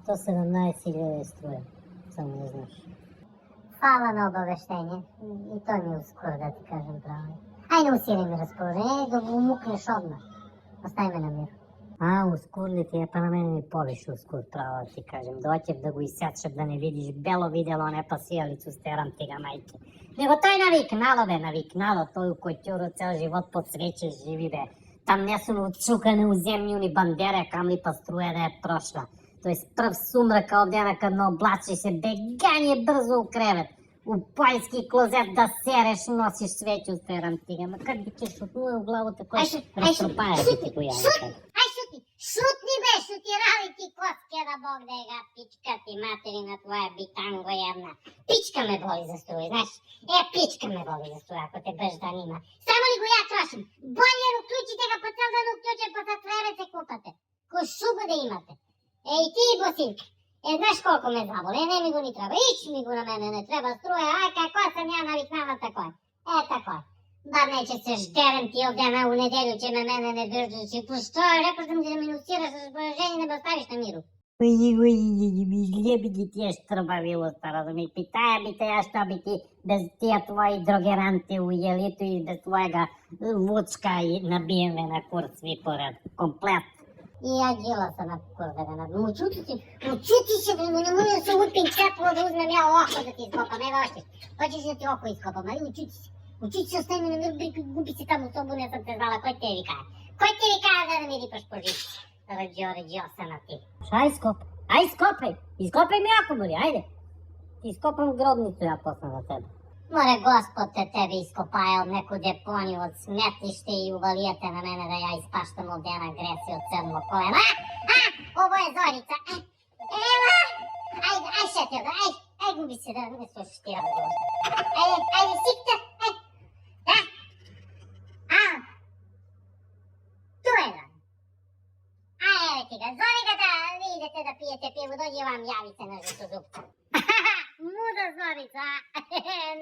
117.000 е струја, само не знаеш. Фала на обавештење. И тој ми ускор, да ти кажем право. Ај не усиле ми расположение, да го умукнеш одмah. Остави ме на мир. Ускурли ти е, па на мене ми повише ускур, право да ти кажем. Доќев да го исјачев, да не видиш бело видело, не па сијалицу стерам ти га мајке. Него тој навикнало, тој у којтјуру цел живот под свеќе живи бе. Там не сум учукане у земју ни бандере, камли па струја да е прошла. Тој прв сумрака овдена кад ме облачи се бегање брзо у кревет. У појски клозет да сереш, носиш свеќу стерам ти га. Ма кад би ке шутнуе у главата кој растропаја би ти која. Шутни бе, шутирали ти коцке да Бог да ја пичка ти материна твоја битанго една. Пичка ме боли за струја, знаеш? Пичка ме боли за струја, ако те беш да нима. Само ли го ја трошим? Бољер уклучите га по цел ден уклуче, па за твере се купате. Кој шубу да имате. И ти, босинка. Знаеш колко ме заболи, не ми го ни треба. Ич ми го на мене не треба струја, како сам ја навикнала тако е. Тако е. Бар не че се ждерем ти овдена у неделю, че ме мене не држиш. Пошто, рекол сам ти да минусираш разположение, не ме оставиш на миру. Излеби ги тие штрбавилоста, разуми. Питаја би те ја што би ти без тие твои дрогеранти у јелито и без твојега вучка и набиеме на курс ви поред. Комплет. И ја гила се на курс да га набием. Учути се, да не може да се упим светло да узмем ја охо да ти изкопам. Ева още. Хочеш да ти охо изкопам, али учути се. Учити се, остави ме на мир, губи се таму собу, не сам те знала. Кој те викае? Кој те викае да ми рипаш по живци? Раđo се на ти. Ај скопај, ископај ми акумули, ајде. Ти ископам гробницу ја после на тебе. Море Господ те тебе ископаја од неку депонiju, од сметиште и уваlijete на мене да ја испаштам овдена агресија од седмо колено. Ово е Зорица. Ева! Ај шетел, ај губи се да не слушаш ти разговор. Ајде, сикте. Зориката, ви идете да пиете пиво, дојде вам јави се на жито зубка. Муда Зорица,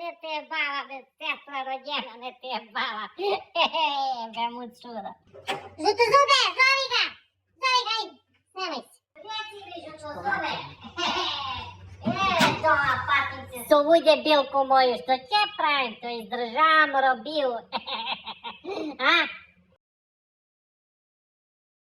не те е бава, бе, сестра роđена, не те е бава. Бе, му чуда. Жито зубе, Зорика, ај, снемај се. Рeci ми, жито зубе. Дома патнице. Совујде билко моју, што ќе правим, то издржавам робiju.